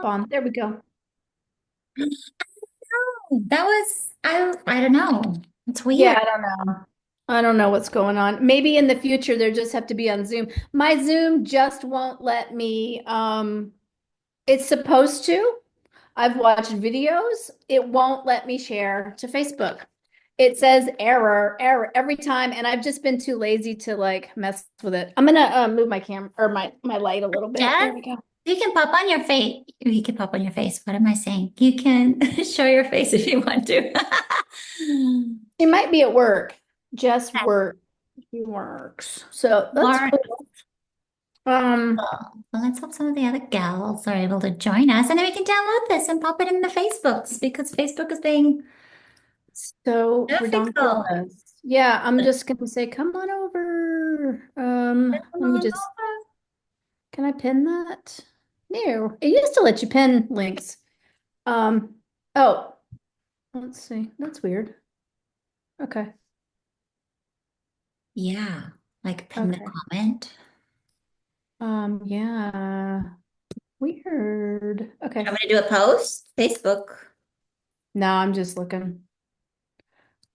hop on. There we go. That was I don't know. It's Yeah, weird. I don't know. I don't know what's going on. Maybe in the future there just have to be on Zoom. My Zoom just won't let me it's supposed to. I've watched videos. It won't let me share to Facebook. It says error, error every time, and I've just been too lazy to like mess with it. I'm gonna move my camera or my light a little bit. Jess, There we go. you can pop on your face. You can pop on your face. What am I saying? You can show your face if you want to. She might be at work. Just work. She works. So that's Mark. cool. Um, Well, let's hope some of the other gals are able to join us, and then we can download this and pop it in the Facebooks because Facebook is being so difficult. redonkulous. Yeah, I'm just gonna say, come on over. Come Let me on just, over. can I pin that? No, it used to let you pin links. Um, oh, let's see. That's weird. Okay. Yeah, like pin the Okay. comment. Yeah. Weird. I'm Okay. gonna do a post, Facebook. No, I'm just looking.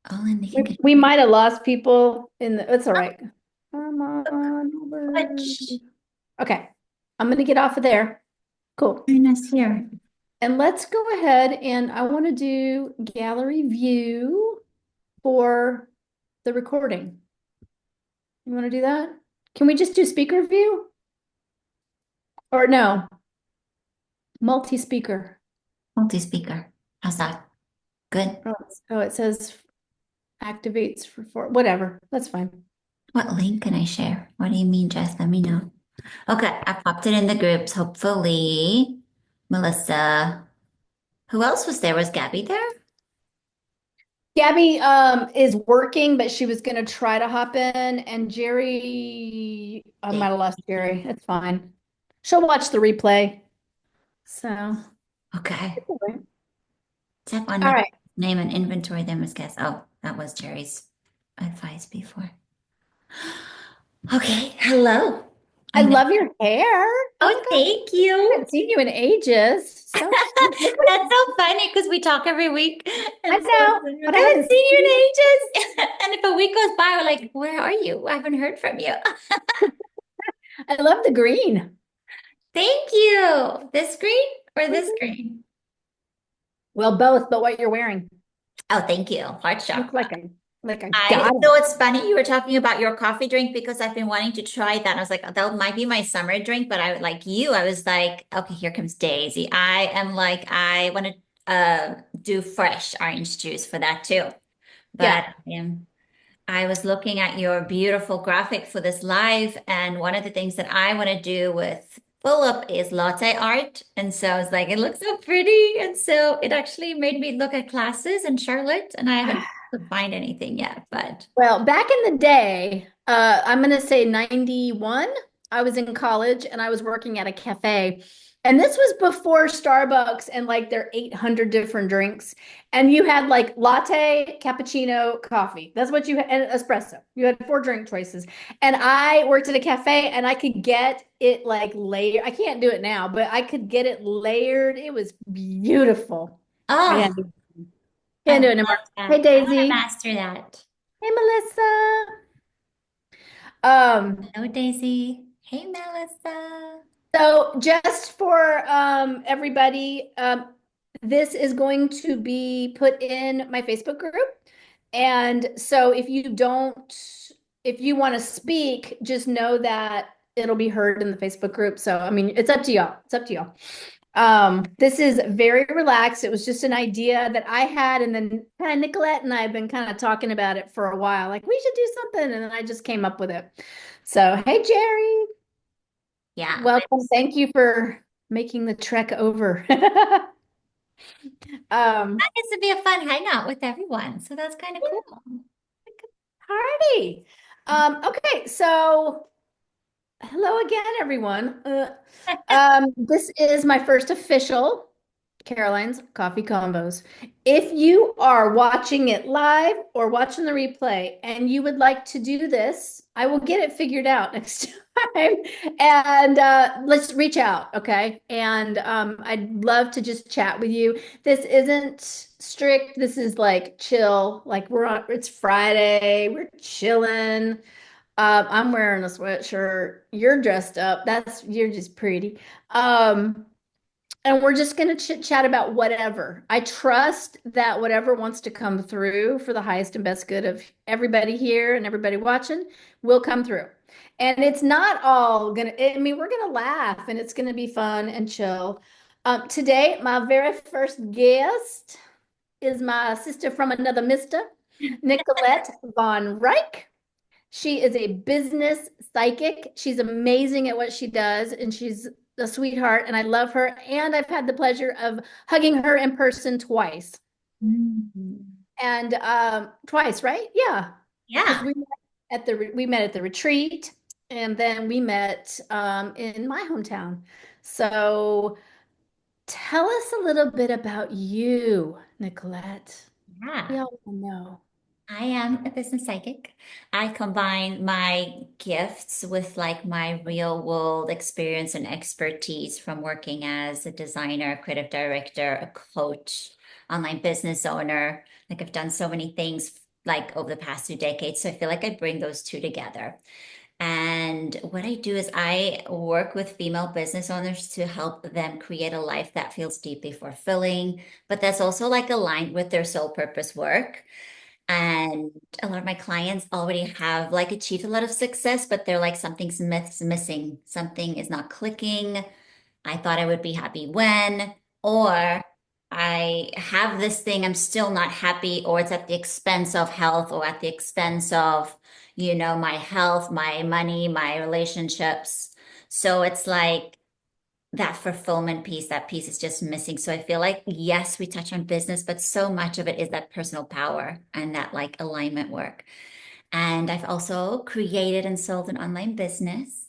Oh, and they can We, get we might have lost people in the, it's all right. Come Facebook. on over. Which Okay. I'm gonna get off of there. Cool. join us here. And let's go ahead and I want to do gallery view for the recording. You want to do that? Can we just do speaker view? Or no, multi-speaker. Multi-speaker. How's that? Good. Oh, it says activates for whatever. That's fine. What link can I share? What do you mean, Jess? Let me know. Okay, I popped it in the groups. Hopefully, Melissa. Who else was there? Was Gabby there? Gabby is working, but she was gonna try to hop in, and Jerry, I might Dave. have lost Jerry. It's fine. She'll watch the replay. So, Okay. all Tap on the right. name and inventory them as guests. Oh, that was Jerry's advice before. Okay, hello. I I'm gonna. love your hair. Oh my Oh, God, thank I you. haven't seen you in ages. So cute. Look That's so funny because we talk every week. I And so know, it's like, but I I haven't haven't seen you seen you. in ages. And if a week goes by, we're like, where are you? I haven't heard from you. I love the green. Thank you. This screen or this Mhm. screen? Well, both, but what you're wearing. Oh, thank you. Heart Look chakra. like a I goddess. so it's funny you were talking about your coffee drink because I've been wanting to try that. I was like, oh, that might be my summer drink, but I like you. I was like, okay, here comes Daisy. I am like, I want to do fresh orange juice for that too. But Yeah. I was looking at your beautiful graphic for this live, and one of the things that I want to do with Philip is latte art. And so I was like, it looks so pretty. And so it actually made me look at classes in Charlotte, and I haven't could find anything yet, but Well, back in the day, I'm going to say 91, I was in college and I was working at a cafe. And this was before Starbucks and like their 800 different drinks. And you had like latte, cappuccino, coffee. That's what you had, and espresso. You had four drink choices. And I worked at a cafe and I could get it like layered. I can't do it now, but I could get it layered. It was beautiful. I oh, can't do, I can't do love it anymore. Hey, that. I want to Daisy. master that. Hey, Melissa. Um, Hello, Daisy. Hey, Melissa. so just for everybody, this is going to be put in my Facebook group. And so if you want to speak, just know that it'll be heard in the Facebook group. So I mean, it's up to y'all. It's up to y'all. This is very relaxed. It was just an idea that I had, and then kind of Nicolette and I have been kind of talking about it for a while. Like we should do something, and then I just came up with it. So, hey Jerry. Yeah, Welcome. Thank you for making the trek over. that Um, gets to be a fun hangout with everyone. So that's kind of cool. Party. Okay, so hello again, everyone. This is my first official Caroline's Coffee Convos. If you are watching it live or watching the replay and you would like to do this, I will get it figured out next time. And let's reach out, okay? And I'd love to just chat with you. This isn't strict. This is like chill. Like it's Friday. We're chilling. I'm wearing a sweatshirt. You're dressed up. You're just pretty. Um, and we're just going to chit chat about whatever. I trust that whatever wants to come through for the highest and best good of everybody here and everybody watching will come through. And it's not all gonna, I mean, we're gonna laugh and it's gonna be fun and chill. Today, my very first guest is my sister from another mister, Nicholette von Reich. She is a business psychic. She's amazing at what she does, and she's a sweetheart, and I love her. And I've had the pleasure of hugging her in person twice. Mm. And twice, right? Yeah. Because Yeah. we met at the retreat, and then we met in my hometown. So tell us a little bit about you, Nicolette. We Yeah. all want to know. I am a business psychic. I combine my gifts with like my real world experience and expertise from working as a designer, creative director, a coach, online business owner. Like I've done so many things like over the past 2 decades. So I feel like I bring those two together. And what I do is I work with female business owners to help them create a life that feels deeply fulfilling, but that's also like aligned with their soul purpose work. And a lot of my clients already have like achieved a lot of success, but they're like something's missing, something is not clicking. I thought I would be happy when, or I have this thing, I'm still not happy, or it's at the expense of health or at the expense of, my health, my money, my relationships. So it's like that fulfillment piece, that piece is just missing. So I feel like, yes, we touch on business, but so much of it is that personal power and that like alignment work. And I've also created and sold an online business.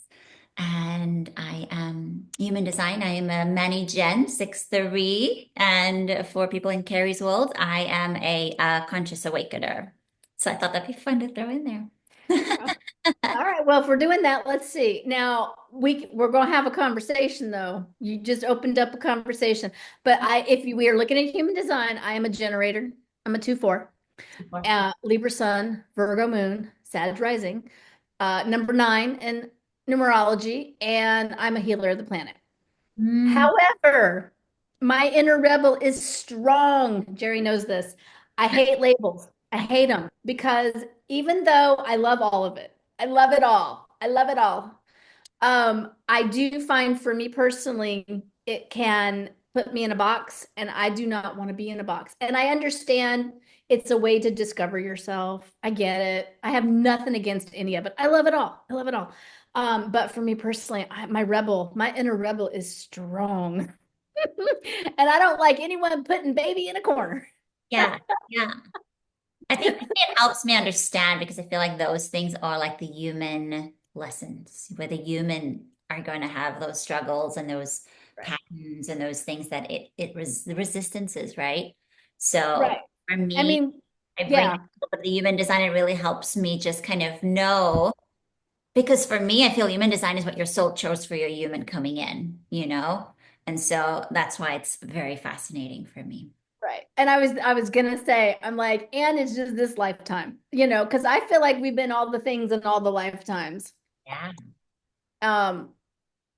And I am human design. I am a Manny Gen 6'3". And for people in Carrie's world, I am a conscious awakener. So I thought that'd be fun to throw in there. All right. Well, if we're doing that, let's see. Now we're going to have a conversation, though. You just opened up a conversation. But if we are looking at human design, I am a generator. I'm a 2/4, Libra Sun, Virgo Moon, Sag Rising, number 9 in numerology, and I'm a healer of the planet. Mm, However, my inner rebel is strong. Jerry knows this. I hate labels. I hate them because even though I love all of it, I love it all. I love it all. I do find for me personally, it can put me in a box, and I do not want to be in a box. And I understand it's a way to discover yourself. I get it. I have nothing against any of it. I love it all. I love it all. But for me personally, my inner rebel is strong. And I don't like anyone putting baby in a corner. yeah, yeah. I think it helps me understand because I feel like those things are like the human lessons, where the human are going to have those struggles and those Right. patterns and those things that the resistances, right? So Right. for I me, mean, I bring yeah, up the human design. It really helps me just kind of know because for me, I feel human design is what your soul chose for your human coming in. And so that's why it's very fascinating for me. right. And I was gonna say, I'm like, and it's just this lifetime, because I feel like we've been all the things in all the lifetimes. Yeah. Um,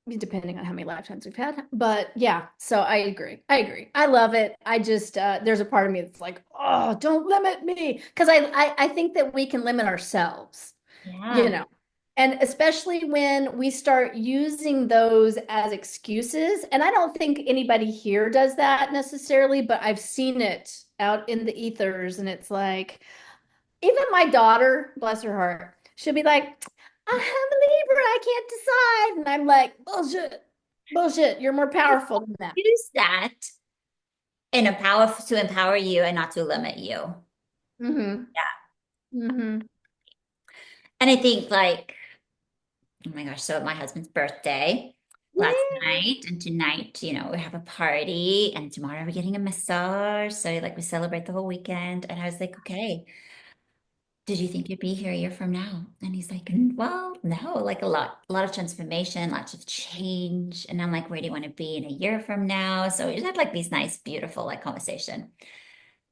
depending on how many lifetimes we've had. But yeah, so I agree. I agree. I love it. I just there's a part of me that's like, oh, don't limit me. Because I think that we can limit ourselves, you Yeah. know. And especially when we start using those as excuses. And I don't think anybody here does that necessarily, but I've seen it out in the ethers. And it's like, even my daughter, bless her heart, she'll be like, I'm a Libra, I can't decide. And I'm like, bullshit, bullshit. You're more powerful than that. Use that in a power to empower you and not to limit you. Mm-hmm. Yeah. Mm-hmm. And I think like, oh my gosh, so my husband's birthday last Yeah. night and tonight, we have a party and tomorrow we're getting a massage. So like we celebrate the whole weekend. And I was like, okay, did you think you'd be here a year from now? And he's like, well, no, like a lot of transformation, lots of change. And I'm like, where do you want to be in a year from now? So we just had like these nice, beautiful like conversation.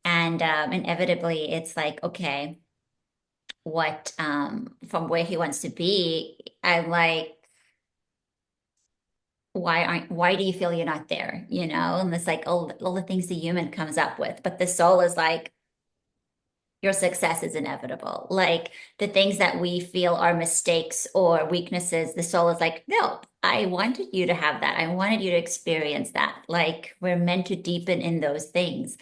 And inevitably it's like, okay, what from where he wants to be, I'm like, why do you feel you're not there? You know, and it's like all the things the human comes up with, but the soul is like, your success is inevitable. Like the things that we feel are mistakes or weaknesses, the soul is like, no, I wanted you to have that. I wanted you to experience that. Like we're meant to deepen in those things.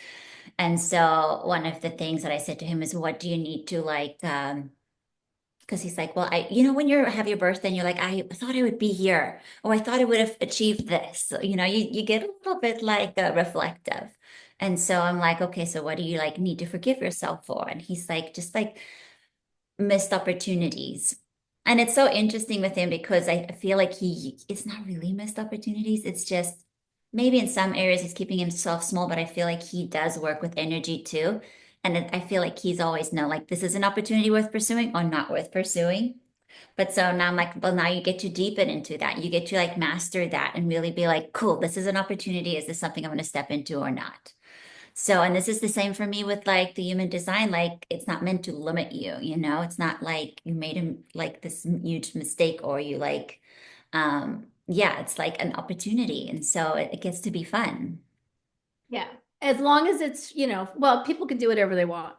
And so one of the things that I said to him is, what do you need to like, because he's like, well, when you have your birthday and you're like, I thought I would be here, or I thought I would have achieved this. So, you get a little bit like reflective. And so I'm like, okay, so what do you like need to forgive yourself for? And he's like, just like missed opportunities. And it's so interesting with him because I feel like it's not really missed opportunities. It's just maybe in some areas he's keeping himself small, but I feel like he does work with energy too. And I feel like he's always know like this is an opportunity worth pursuing or not worth pursuing. But so now I'm like, well, now you get to deepen into that. You get to like master that and really be like, cool, this is an opportunity. Is this something I'm going to step into or not? So, and this is the same for me with like the human design. Like, it's not meant to limit you, It's not like you made him like this huge mistake or you like, yeah, it's like an opportunity. And so it gets to be fun. Yeah. As long as it's, well, people can do whatever they want.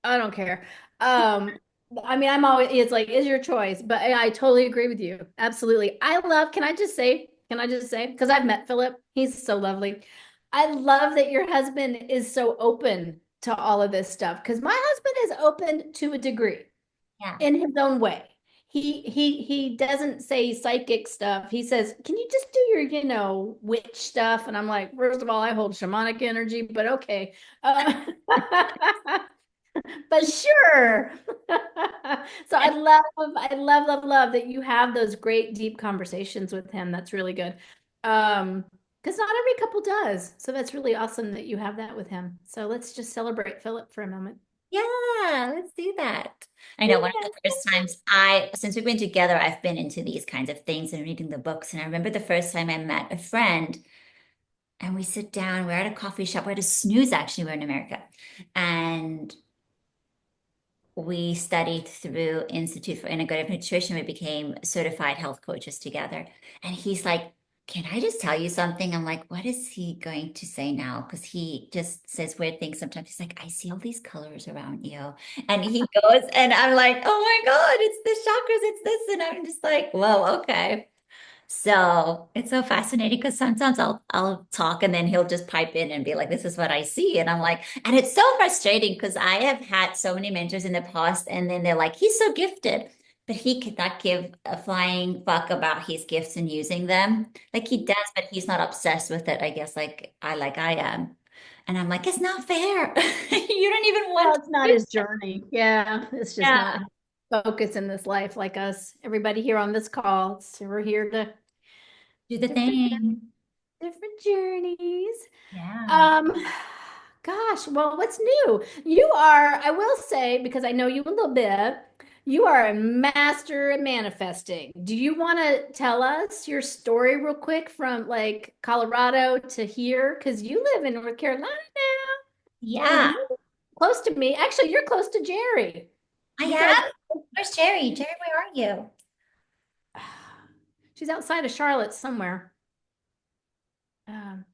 I don't care. Um, I mean, it's like, is your choice, but I totally agree with you. Absolutely. Can I just say, because I've met Philip, he's so lovely. I love that your husband is so open to all of this stuff because my husband is open to a degree Yeah. in his own way. He doesn't say psychic stuff. He says, "Can you just do your, witch stuff?" And I'm like, first of all, I hold shamanic energy, but okay. But sure. So I love that you have those great deep conversations with him. That's really good. Because not every couple does. So that's really awesome that you have that with him. So let's just celebrate Philip for a moment. Yeah, let's do that. I know one of the Yeah. first times since we've been together, I've been into these kinds of things and reading the books. And I remember the first time I met a friend and we sit down, we're at a coffee shop, we're at a snooze actually, we're in America. And we studied through Institute for Integrative Nutrition. We became certified health coaches together. And he's like, can I just tell you something? I'm like, what is he going to say now? Because he just says weird things sometimes. He's like, I see all these colors around you. And he goes, and I'm like, oh my God, it's the chakras, it's this. And I'm just like, whoa, okay. So it's so fascinating because sometimes I'll talk and then he'll just pipe in and be like, "This is what I see," and I'm like, and it's so frustrating because I have had so many mentors in the past, and then they're like, "He's so gifted," but he could not give a flying fuck about his gifts and using them. Like he does, but he's not obsessed with it. I guess like I am, and I'm like, it's not fair. You don't even Well, want it's not to. his journey. Yeah, it's just Yeah, not his focus in this life like us. Everybody here on this call, we're here to do the different thing. different journeys. Yeah. Um, gosh, well, what's new? You are, I will say, because I know you a little bit, you are a master at manifesting. Do you want to tell us your story real quick from like Colorado to here? Because you live in North Carolina and Yeah, you close to me. Actually, you're close to Jerry. I You guys, am. Where's Jerry? Jerry, where are you? she's outside of Charlotte somewhere. Um,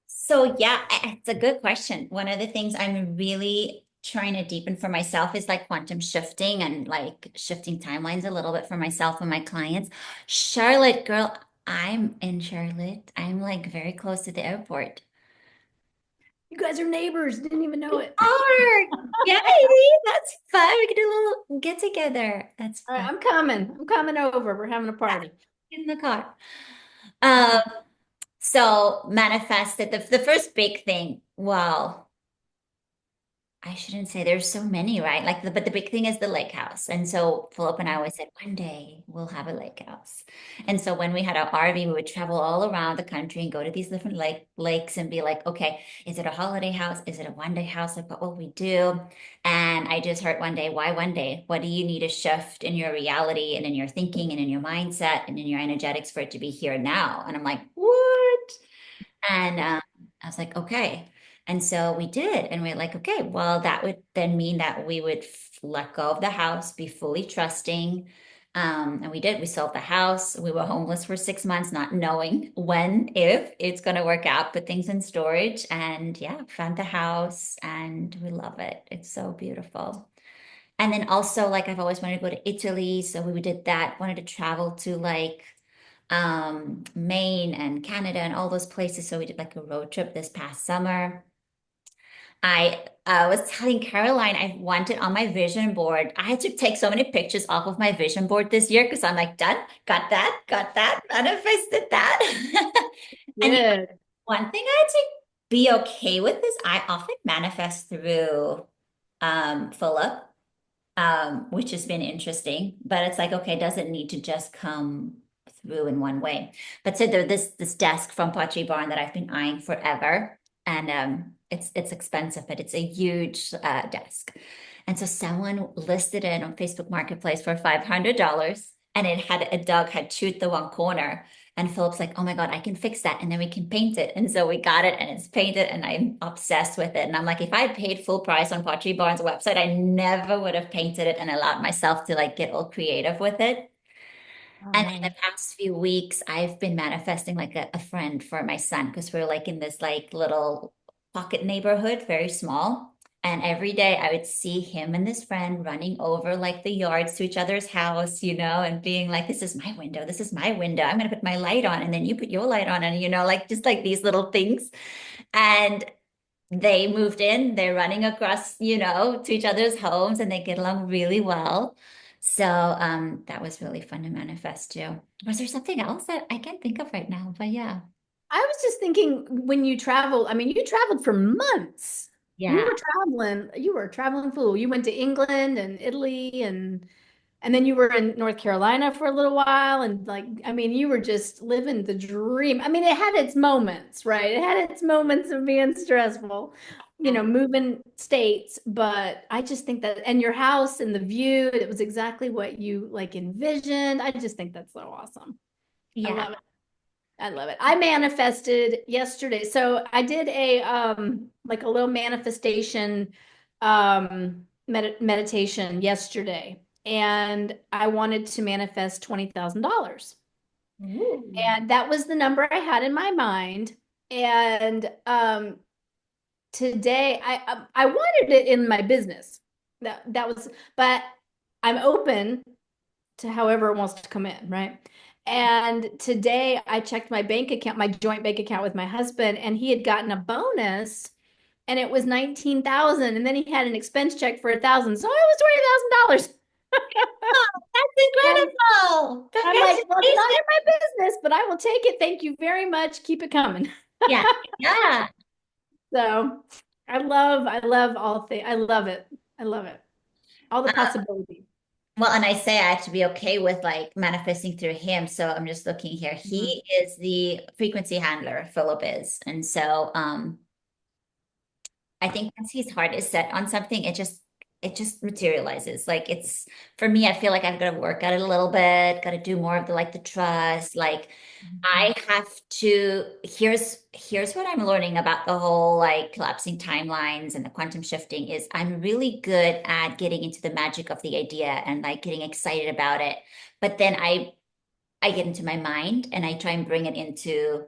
So yeah, it's a good question. One of the things I'm really trying to deepen for myself is like quantum shifting and like shifting timelines a little bit for myself and my clients. Charlotte, girl, I'm in Charlotte. I'm like very close to the airport. you guys are neighbors. Didn't even know it. Oh, yay! That's fun. We can do a little get together. That's All right, fun. I'm coming. I'm coming over. We're having a party. Get in the car. Um, so manifested the first big thing. Well, I shouldn't say there's so many, right? Like but the big thing is the lake house. And so Philip and I always said, one day we'll have a lake house. And so when we had our RV, we would travel all around the country and go to these different lakes and be like, okay, is it a holiday house? Is it a one day house? Like what will we do? And I just heard one day, why one day? What do you need a shift in your reality and in your thinking and in your mindset and in your energetics for it to be here now? And I'm like, what? And I was like, okay. And so we did. And we are like, okay, well, that would then mean that we would let go of the house, be fully trusting. And we did. We sold the house. We were homeless for 6 months, not knowing when, if it's going to work out, put things in storage. And yeah, found the house and we love it. It's so beautiful. And then also, like, I've always wanted to go to Italy. So we did that, wanted to travel to like Maine and Canada and all those places. So we did like a road trip this past summer. I was telling Caroline I wanted on my vision board. I had to take so many pictures off of my vision board this year because I'm like, done, got that, manifested that. And the Good. one thing I had to be okay with is I often manifest through Philip, which has been interesting. But it's like, okay, it doesn't need to just come through in one way. But so there's this desk from Pottery Barn that I've been eyeing forever, and it's expensive, but it's a huge desk. And so someone listed it on Facebook Marketplace for $500, and it had a dog had chewed the one corner. And Philip's like, oh my God, I can fix that. And then we can paint it. And so we got it and it's painted and I'm obsessed with it. And I'm like, if I had paid full price on Pottery Barn's website, I never would have painted it and allowed myself to like get all creative with it. Oh, And in the nice. past few weeks, I've been manifesting like a friend for my son because we're like in this like little pocket neighborhood, very small. And every day I would see him and this friend running over like the yards to each other's house, and being like, this is my window. This is my window. I'm going to put my light on. And then you put your light on. And, like just like these little things. And they moved in, they're running across, to each other's homes and they get along really well. So that was really fun to manifest too. Was there something else that I can't think of right now? But yeah. I was just thinking when you travel, I mean, you traveled for months. Yeah. You were a traveling fool. You went to England and Italy and then you were in North Carolina for a little while and like I mean, you were just living the dream. I mean, it had its moments, right? It had its moments of being stressful, moving states, but I just think that and your house and the view, it was exactly what you like envisioned. I just think that's so awesome. I Yeah. love it. I love it. I manifested yesterday. So I did a like a little manifestation meditation yesterday and I wanted to manifest $20,000. Ooh. And that was the number I had in my mind. And today I wanted it in my business. That was but I'm open to however it wants to come in, right? And today I checked my bank account, my joint bank account with my husband, and he had gotten a bonus and it was 19,000. And then he had an expense check for 1,000. So it was $20,000. Oh, that's And incredible. I'm like, well, it's not Congratulations. in my business, but I will take it. Thank you very much. Keep it coming. Yeah. Yeah. So I love all things. I love it. I love it. All the possibilities. Well, and I say I have to be okay with like manifesting through him. So I'm just looking here. Mhm. He is the frequency handler, Philip is. And so I think once his heart is set on something, it just materializes. Like it's for me, I feel like I've got to work at it a little bit, got to do more of the trust. Like I have to, here's what I'm learning about the whole like collapsing timelines and the quantum shifting is I'm really good at getting into the magic of the idea and like getting excited about it. But then I get into my mind and I try and bring it into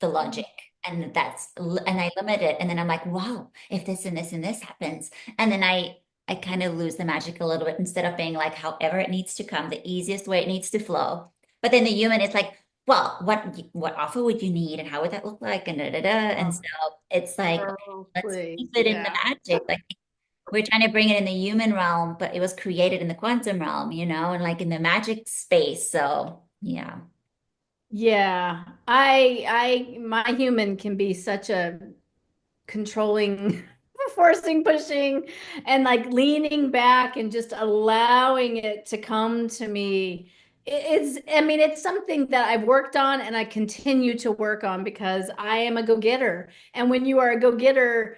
the logic. And I limit it. And then I'm like, wow, if this and this and this happens. And then I kind of lose the magic a little bit instead of being like, however it needs to come, the easiest way it needs to flow. But then the human is like, well, what offer would you need and how would that look like? And da da da. And so Oh, it's like, okay, girl, let's please. keep it in the Yeah. magic. Like we're trying to bring it in the human realm, but it was created in the quantum realm, and like in the magic space. So yeah. Yeah. My human can be such a controlling forcing, pushing, and like leaning back and just allowing it to come to me. I mean, it's something that I've worked on and I continue to work on because I am a go-getter. And when you are a go-getter,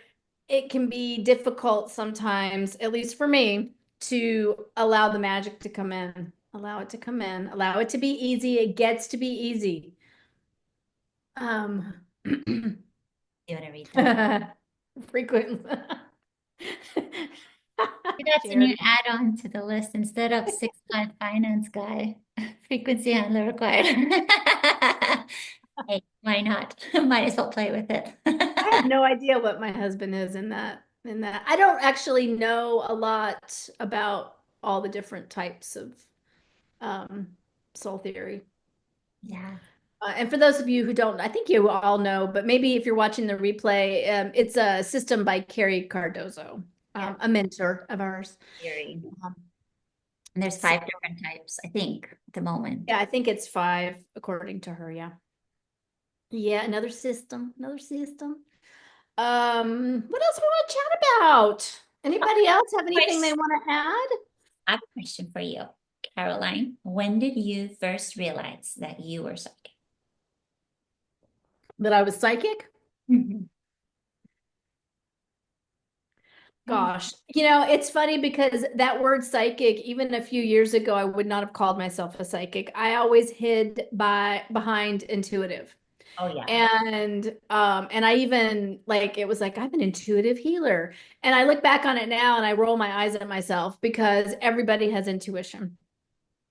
it can be difficult sometimes, at least for me, to allow the magic to come in. Allow it to come in, allow it to be easy. It gets to be easy. Um, You want to read them? frequent. That's a new Jerry. add-on to the list instead of 6-month finance guy. Frequency handler required. Hey, why not? Might as well play with it. I have no idea what my husband is in that. In that, I don't actually know a lot about all the different types of um, soul theory. Yeah, And for those of you who don't, I think you all know, but maybe if you're watching the replay, it's a system by Carrie Cardozo, yeah, a mentor of ours. theory. Um, And there's so 5 different types, I think, at the moment. yeah, I think it's five according to her. Yeah. Yeah, another system, another system. What else we want to chat about? Anybody else have anything they Question. want to add? I have a question for you, Caroline. When did you first realize that you were psychic? That I was psychic? Mhm. Gosh, it's funny because that word psychic, even a few years ago, I would not have called myself a psychic. I always hid behind intuitive. Oh yeah. And I even like it was like I'm an intuitive healer. And I look back on it now and I roll my eyes at myself because everybody has intuition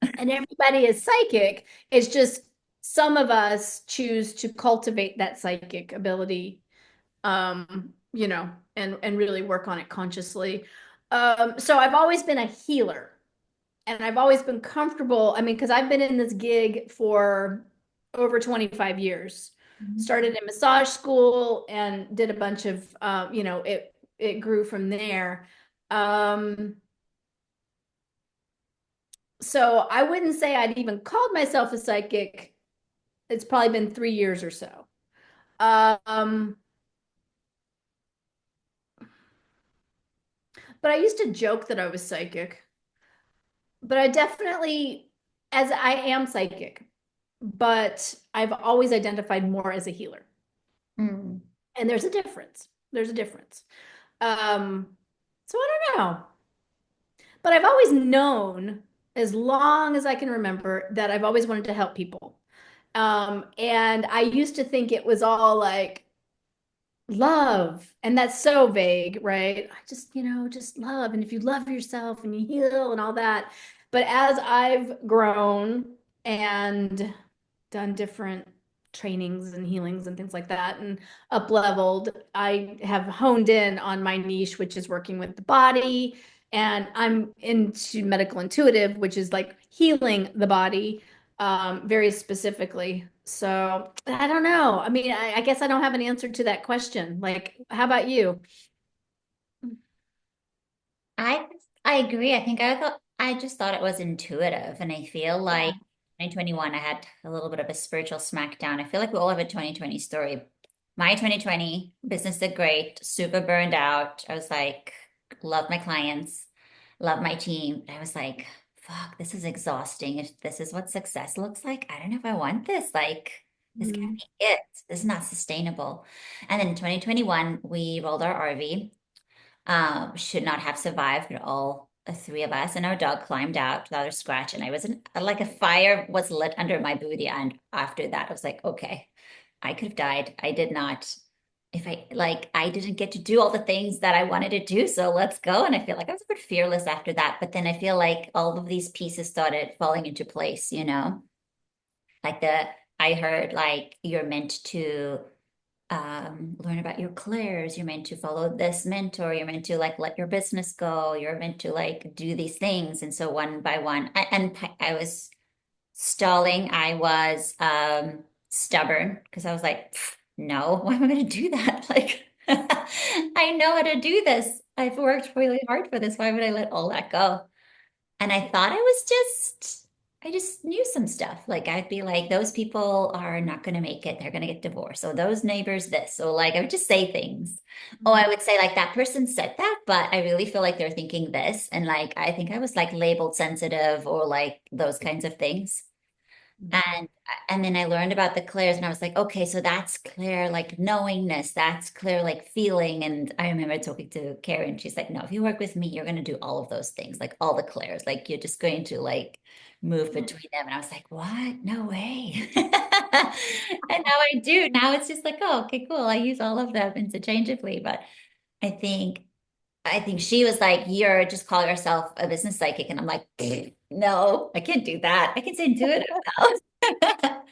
and everybody is psychic. It's just some of us choose to cultivate that psychic ability, and really work on it consciously. So I've always been a healer and I've always been comfortable. I mean, because I've been in this gig for over 25 years. Mhm. Started in massage school and did a bunch of, it grew from there. Um, so I wouldn't say I'd even called myself a psychic. It's probably been 3 years or so. Um, but I used to joke that I was psychic. But I definitely, as I am psychic, but I've always identified more as a healer. Mm. And there's a difference. There's a difference. So I don't know. But I've always known, as long as I can remember, that I've always wanted to help people. And I used to think it was all like love, and that's so vague, right? I just love. And if you love yourself and you heal and all that. But as I've grown and done different trainings and healings and things like that and up leveled, I have honed in on my niche, which is working with the body. And I'm into medical intuitive, which is like healing the body, very specifically. So I don't know. I mean, I guess I don't have an answer to that question. Like, how about you? I I agree. I just thought it was intuitive, and I feel like Yeah. 2021 I had a little bit of a spiritual smackdown. I feel like we all have a 2020 story. My 2020 business did great, super burned out. I was like, love my clients, love my team. I was like, fuck, this is exhausting. If this is what success looks like, I don't know if I want this. Like, this can't Mm. be it. This is not sustainable. And then in 2021, we rolled our RV. Should not have survived. All three of us and our dog climbed out without a scratch. And I wasn't like a fire was lit under my booty. And after that, I was like, okay, I could have died. I did not. If I like, I didn't get to do all the things that I wanted to do. So let's go. And I feel like I was a bit fearless after that. But then I feel like all of these pieces started falling into place, like I heard like you're meant to learn about your clairs. You're meant to follow this mentor. You're meant to like let your business go. You're meant to like do these things. And so one by one, I was stalling. I was stubborn because I was like, no, why am I going to do that? Like, I know how to do this. I've worked really hard for this. Why would I let all that go? And I thought I was just I just knew some stuff. Like I'd be like, those people are not going to make it. They're going to get divorced. So those neighbors, this. So like I would just say things. Oh, I would say like that person said that, but I really feel like they're thinking this. And like I think I was like labeled sensitive or like those kinds of things. Mhm. And then I learned about the clairs and I was like, okay, so that's clear like knowingness, that's clear like feeling. And I remember talking to Karen, she's like, no, if you work with me, you're gonna do all of those things, like all the clairs, like you're just going to like move between them. And I was like, what? No way. And now I do. Now it's just like, oh, okay, cool. I use all of them interchangeably. But I think I think she was like, you're just calling yourself a business psychic. And I'm like, no, I can't do that. I can say intuitive now.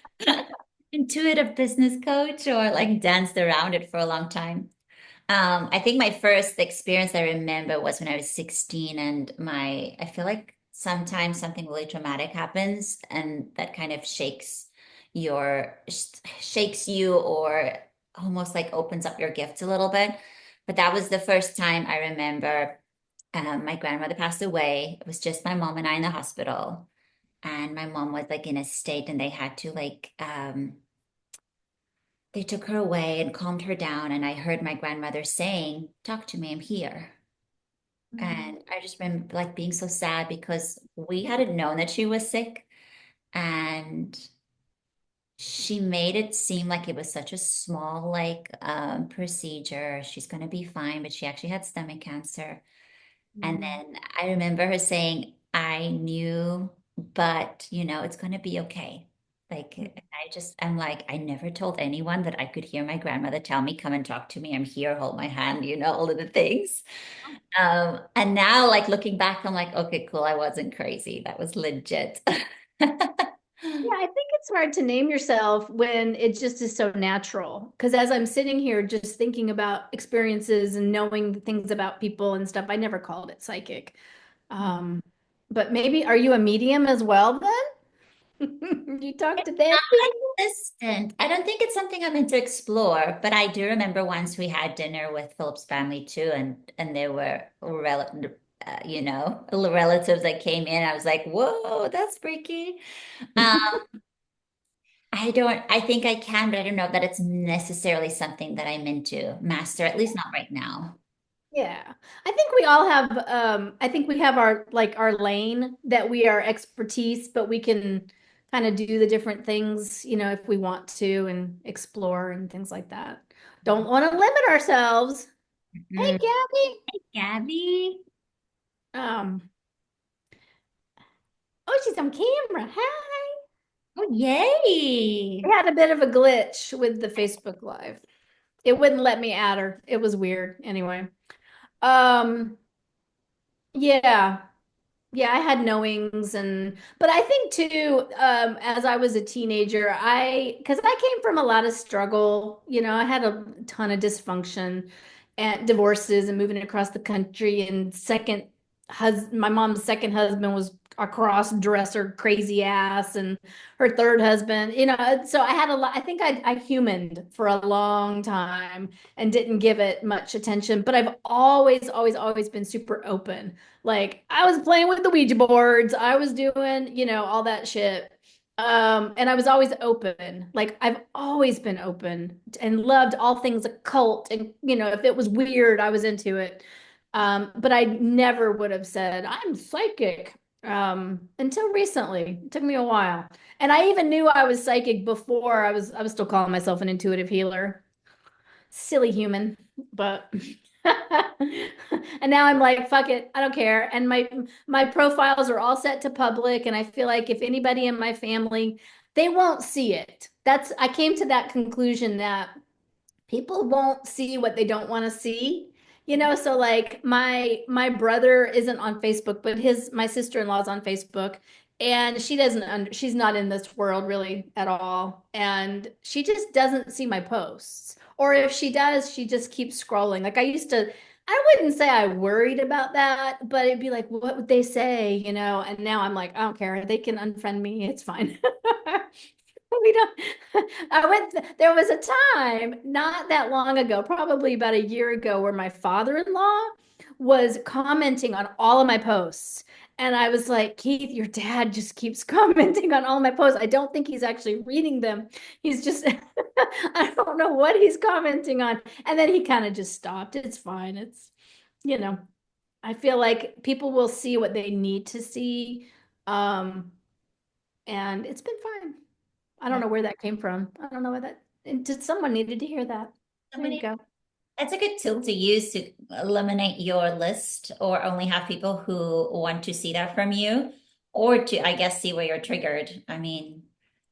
Intuitive business coach or like danced around it for a long time. I think my first experience I remember was when I was 16 and I feel like sometimes something really traumatic happens and that kind of shakes you or almost like opens up your gifts a little bit. But that was the first time I remember my grandmother passed away. It was just my mom and I in the hospital. And my mom was like in a state and they had to they took her away and calmed her down. And I heard my grandmother saying, talk to me, I'm here. Mhm. And I just remember like being so sad because we hadn't known that she was sick. And she made it seem like it was such a small like procedure. She's going to be fine, but she actually had stomach cancer. And Mhm. then I remember her saying, I knew, but it's going to be okay. Like, I'm like, I never told anyone that I could hear my grandmother tell me, come and talk to me. I'm here, hold my hand, all of the things. And now, like, looking back, I'm like, okay, cool. I wasn't crazy. That was legit. Yeah, I think it's hard to name yourself when it just is so natural. Because as I'm sitting here just thinking about experiences and knowing things about people and stuff, I never called it psychic. Um, but maybe, are you a medium as well then? You talk to dead people? Consistent. I don't think it's something I'm meant to explore, but I do remember once we had dinner with Philip's family too, and there were relatives that came in. I was like, whoa, that's freaky. Um, I don't. I think I can, but I don't know that it's necessarily something that I'm into master. At least not right now. Yeah. I think we all have I think we have our lane that we are expertise, but we can kind of do the different things, if we want to and explore and things like that. Don't want to limit ourselves. Hey, Mm. Gabby. Gabby. Um, oh, she's on camera. Hi. Oh, yay. I had a bit of a glitch with the Facebook Live. It wouldn't let me add her. It was weird. Anyway. Um, yeah. Yeah, I had knowings but I think too, as I was a teenager, because I came from a lot of struggle, I had a ton of dysfunction and divorces and moving across the country and my mom's second husband was a cross dresser, crazy ass, and her third husband, so I had a lot, I think I humaned for a long time and didn't give it much attention, but I've always, always, always been super open. Like I was playing with the Ouija boards, I was doing, all that shit. And I was always open. Like I've always been open and loved all things occult. And, if it was weird, I was into it. But I never would have said I'm psychic until recently. It took me a while. And I even knew I was psychic before I was still calling myself an intuitive healer. Silly human, but and now I'm like, fuck it, I don't care. And my profiles are all set to public, and I feel like if anybody in my family, they won't see it. I came to that conclusion that people won't see what they don't want to see. So like my brother isn't on Facebook, but his my sister-in-law's on Facebook, and she's not in this world really at all, and she just doesn't see my posts. Or if she does, she just keeps scrolling. Like I wouldn't say I worried about that, but it'd be like, what would they say? And now I'm like, I don't care. They can unfriend me. It's fine. We don't. There was a time not that long ago, probably about a year ago, where my father-in-law was commenting on all of my posts. And I was like, Keith, your dad just keeps commenting on all my posts. I don't think he's actually reading them. He's just, I don't know what he's commenting on. And then he kind of just stopped. It's fine. It's, you know, I feel like people will see what they need to see. Um, and it's been fine. I don't Yeah. know where that came from. I don't know where that, and just someone needed to hear that. There you Somebody, go. it's a good tool to use to eliminate your list or only have people who want to see that from you or to, I guess, see where you're triggered. I mean,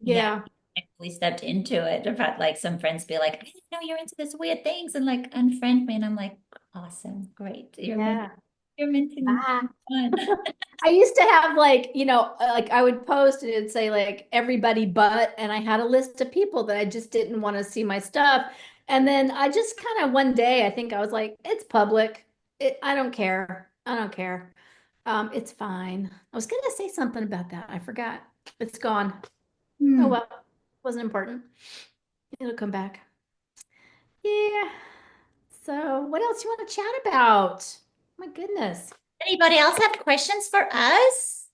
yeah, Yeah. we stepped into it. I've had like some friends be like, I didn't know you're into this weird things and like unfriend me. And I'm like, awesome, great. Yeah. You're meant to Bye. be fun. I used to have like, like I would post and it'd say like everybody but, and I had a list of people that I just didn't want to see my stuff. And then I just kind of one day, I think I was like, it's public. I don't care. I don't care. It's fine. I was gonna say something about that. I forgot. It's gone. Oh Hmm. well, wasn't important. It'll come back. Yeah. So what else you want to chat about? My goodness. Anybody else have questions for us?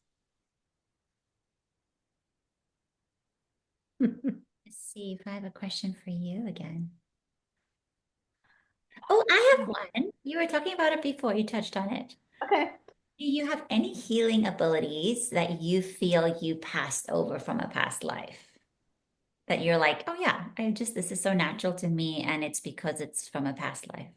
Let's see if I have a question for you again. Oh, I have one. You were talking about it before you touched on it. Okay. Do you have any healing abilities that you feel you passed over from a past life? That you're like, oh yeah, this is so natural to me, and it's because it's from a past life.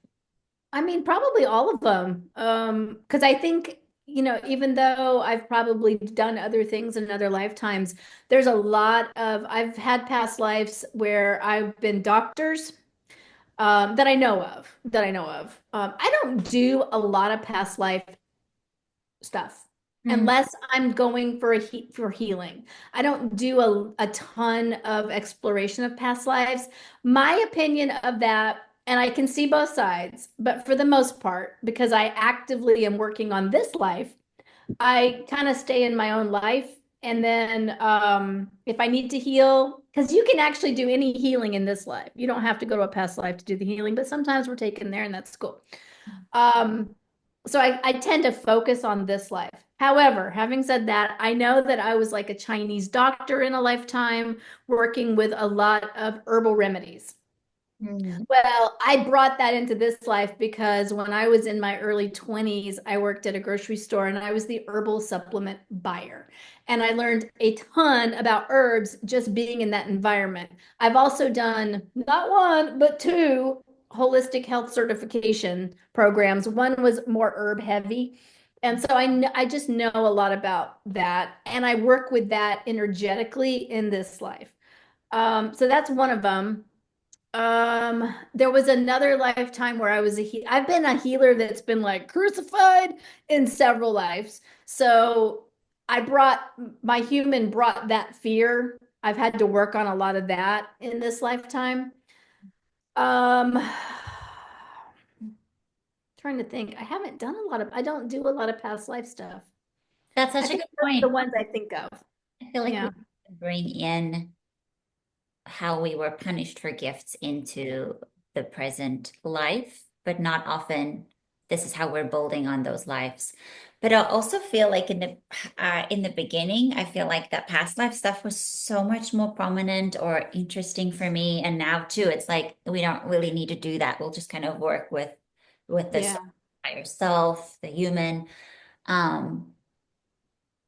I mean, probably all of them. Because I think, even though I've probably done other things in other lifetimes, there's a lot of, I've had past lives where I've been doctors, that I know of. I don't do a lot of past life stuff Hmm. unless I'm going for for healing. I don't do a ton of exploration of past lives. My opinion of that, and I can see both sides, but for the most part, because I actively am working on this life, I kind of stay in my own life. And then if I need to heal, because you can actually do any healing in this life. You don't have to go to a past life to do the healing, but sometimes we're taken there and that's cool. Um, so I tend to focus on this life. However, having said that, I know that I was like a Chinese doctor in a lifetime working with a lot of herbal remedies. Hmm. Well, I brought that into this life because when I was in my early 20s, I worked at a grocery store and I was the herbal supplement buyer. And I learned a ton about herbs just being in that environment. I've also done not one, but two holistic health certification programs. One was more herb heavy. And so I just know a lot about that. And I work with that energetically in this life. So that's one of them. There was another lifetime where I've been a healer that's been like crucified in several lives. So I brought my human brought that fear. I've had to work on a lot of that in this lifetime. Um, trying to think. I don't do a lot of past life stuff. That's I such a think good those are the point. ones I think of. I feel like we Yeah. bring in how we were punished for gifts into the present life, but not often this is how we're building on those lives. But I also feel like in the beginning, I feel like that past life stuff was so much more prominent or interesting for me. And now too, it's like we don't really need to do that. We'll just kind of work with the Yeah. soul, higher self, the human. Um,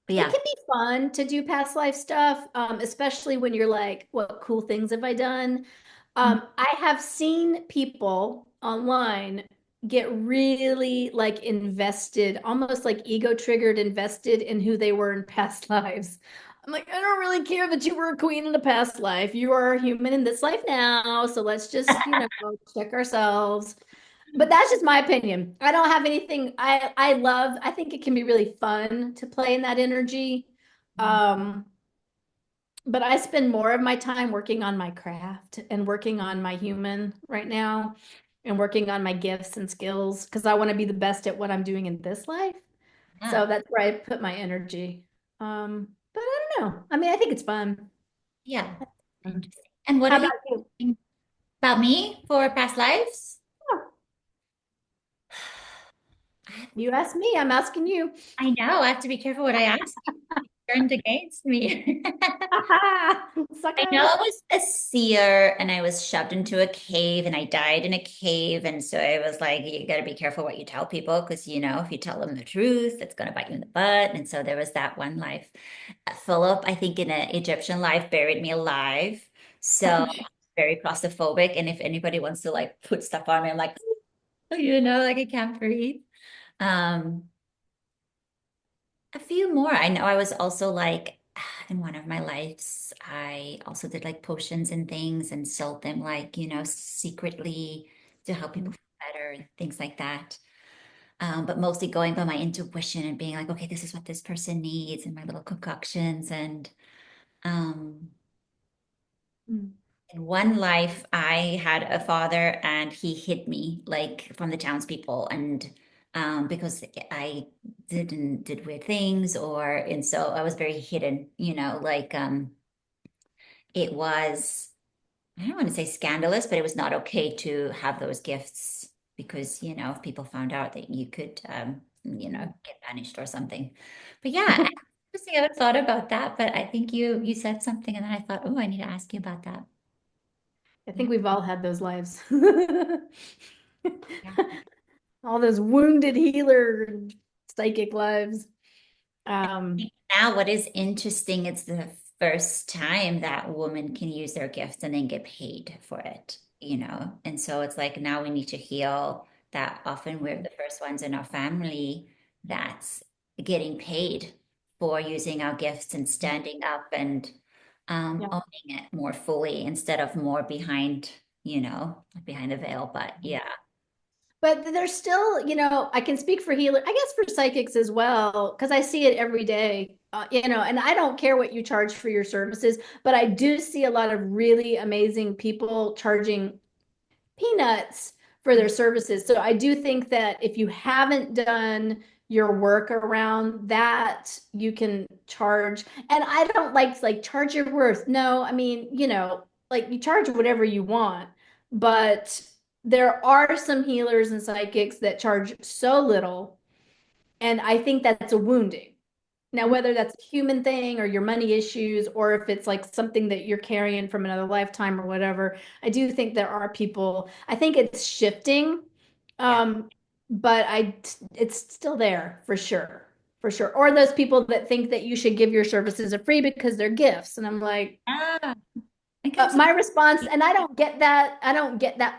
but It yeah. can be fun to do past life stuff, especially when you're like, what cool things have I done? I have seen people online get really like invested, almost like ego triggered, invested in who they were in past lives. I'm like, I don't really care that you were a queen in a past life. You are a human in this life now. So let's just, check ourselves. But that's just my opinion. I don't have anything I think it can be really fun to play in that energy. Um, but I spend more of my time working on my craft and working on my human right now and working on my gifts and skills because I want to be the best at what I'm doing in this life. Yeah. So that's where I put my energy. But I don't know. I mean, I think it's fun. Yeah. Interesting. And what How do about you you? think about me for past lives? Oh, I have You ask me, I'm asking you. I know. I have to be careful what I ask. Turned against me. I know Sucker. I was a seer and I was shoved into a cave and I died in a cave. And so I was like, you got to be careful what you tell people because, if you tell them the truth, it's going to bite you in the butt. And so there was that one life. Philip, I think in an Egyptian life, buried me alive. So Oh, shit. very claustrophobic. And if anybody wants to like put stuff on me, I'm like, like I can't breathe. Um, a few more. I know I was also like in one of my lives, I also did like potions and things and sold them like, secretly to help people feel better and things like that. But mostly going by my intuition and being like, okay, this is what this person needs and my little concoctions. And um, Mm. in one life, I had a father and he hid me like from the townspeople and because I did weird things and so I was very hidden, like it was I don't want to say scandalous, but it was not okay to have those gifts because, if people found out that you could get banished or something. But yeah, I honestly haven't thought about that, but I think you said something and then I thought, oh, I need to ask you about that. I Yeah. think we've all had those lives. Yeah. All those wounded healer psychic lives. Um, Now, what is interesting, it's the first time that women can use their gifts and then get paid for it, And so it's like now we need to heal that often we're the first ones in our family that's getting paid for using our gifts and standing up and yeah. owning it more fully instead of more behind the veil. But yeah. But there's still, I can speak for healer, I guess for psychics as well, because I see it every day, and I don't care what you charge for your services, but I do see a lot of really amazing people charging peanuts for their services. So I do think that if you haven't done your work around that, you can charge. And I don't like charge your worth. No, I mean, like you charge whatever you want, but there are some healers and psychics that charge so little, and I think that's a wounding. Now, whether that's a human thing or your money issues, or if it's like something that you're carrying from another lifetime or whatever, I do think there are people, I think it's shifting. Yeah. Um, but it's still there for sure. For sure. Or those people that think that you should give your services a free because they're gifts. And I'm like, Ah, it comes my response, and I don't get that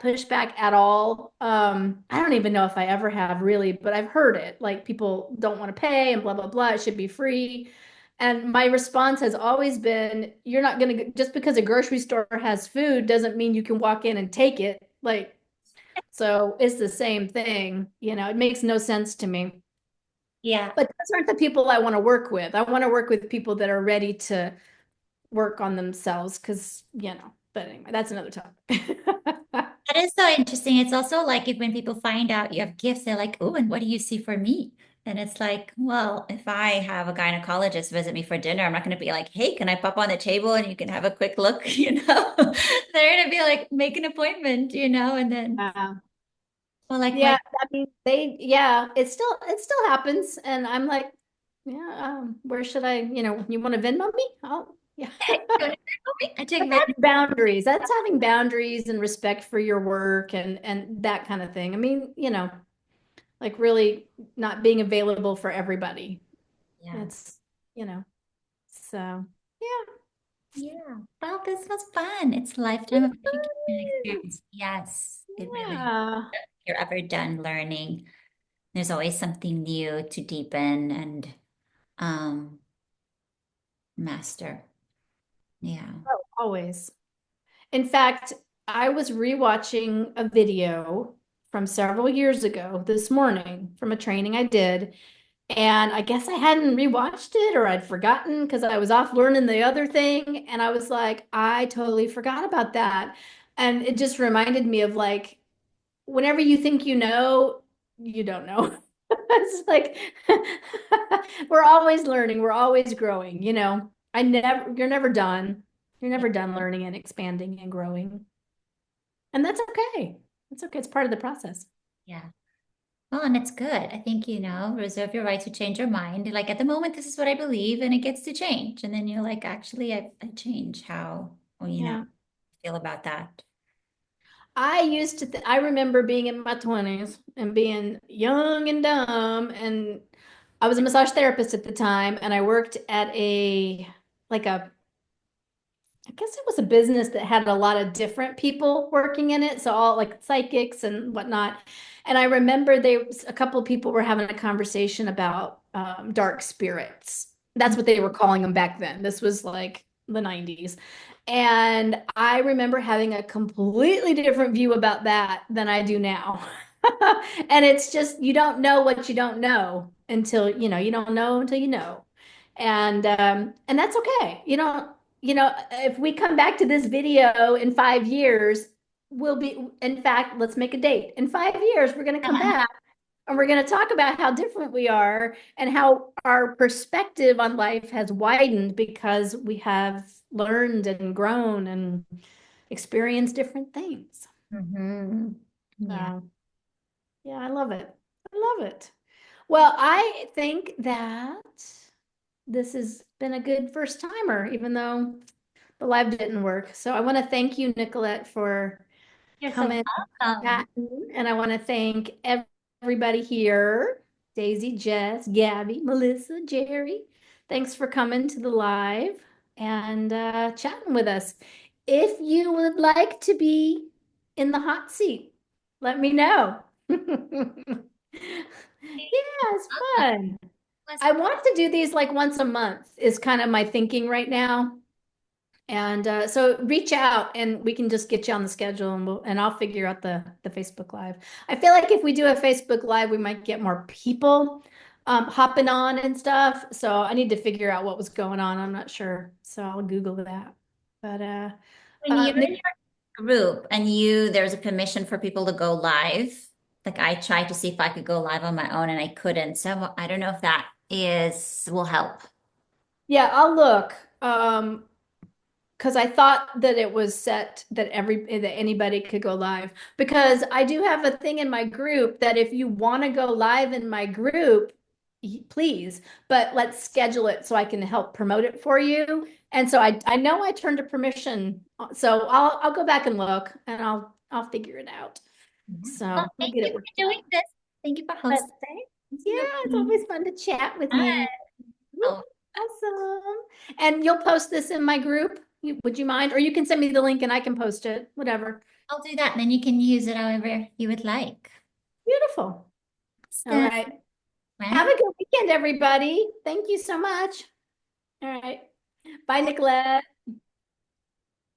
pushback at all. I don't even know if I ever have really, but I've heard it. Like people don't want to pay and blah blah blah. It should be free. And my response has always been, you're not gonna just because a grocery store has food doesn't mean you can walk in and take it. Like, so it's the same thing. It makes no sense to me. yeah. But those aren't the people I want to work with. I want to work with people that are ready to work on themselves because, but anyway, that's another topic. That is so interesting. It's also like if when people find out you have gifts, they're like, "Oh, and what do you see for me?" And it's like, well, if I have a gynecologist visit me for dinner, I'm not going to be like, "Hey, can I pop on the table and you can have a quick look?" They're going to be like, make an appointment, and then, Uh, well, like yeah, my, I mean, yeah, it still happens, and I'm like, yeah, where should I, you want to Venmo me? Oh, yeah. I take But very, that's boundaries. That's having boundaries and respect for your work and that kind of thing. I mean, like really not being available for everybody. yeah, It's, you know, so yeah. yeah. Well, this was fun. It's a lifetime of education experience. Yes, it really is. Yeah. If you're ever done learning, there's always something new to deepen and um master. Yeah. Oh, always. In fact, I was rewatching a video from several years ago this morning from a training I did. And I guess I hadn't rewatched it or I'd forgotten because I was off learning the other thing. And I was like, I totally forgot about that. And it just reminded me of like, whenever you think you don't know. It's like we're always learning, we're always growing, you're never done. You're never done learning and expanding and growing. And that's okay. It's okay. It's part of the process. Yeah. Well, and it's good. I think, reserve your right to change your mind. Like at the moment, this is what I believe, and it gets to change. And then you're like, actually, I change how, well, Yeah. feel about that. I used to, I remember being in my 20s and being young and dumb. And I was a massage therapist at the time, and I worked at like a, I guess it was a business that had a lot of different people working in it. So all like psychics and whatnot. And I remember a couple of people were having a conversation about dark spirits. That's what they were calling them back then. This was like the 90s. And I remember having a completely different view about that than I do now. And it's just, you don't know what you don't know until, you don't know until you know. And that's okay. If we come back to this video in 5 years, we'll be, in fact, let's make a date. In 5 years, we're going to come back and we're going to talk about how different we are and how our perspective on life has widened because we have learned and grown and experienced different things. Hmm. Yeah. So, yeah, I love it. I love it. Well, I think that this has been a good first timer, even though the live didn't work. So I want to thank you, Nicolette, for You're so coming, welcome. chatting, and I want to thank everybody here, Daisy, Jess, Gabby, Melissa, Jerry. Thanks for coming to the live and chatting with us. If you would like to be in the hot seat, let me know. Yeah, it's Welcome. fun. I want to do these like once a month is kind of my thinking right now. And so reach out and we can just get you on the schedule and I'll figure out the Facebook Live. I feel like if we do a Facebook Live, we might get more people hopping on and stuff. So I need to figure out what was going on. I'm not sure. So I'll Google that. But When you're in Nick, your group and there's a permission for people to go live, like I tried to see if I could go live on my own and I couldn't. So I don't know if that will help. yeah, I'll look. Because I thought that it was set that anybody could go live. Because I do have a thing in my group that if you want to go live in my group, please, but let's schedule it so I can help promote it for you. And so I know I turned a permission, so I'll go back and look and I'll figure it out. Yeah. So Well, we'll thank get you it worked for doing out. this. Thank you for But hosting. thanks. Yeah, it's always fun to chat with you. Oh, Awesome. And you'll post this in my group. Would you mind? Or you can send me the link and I can post it, whatever. I'll do that, and then you can use it however you would like. Beautiful. All So, right. Have well, a good weekend, everybody. Thank you so much. All right. Bye, Nicolette.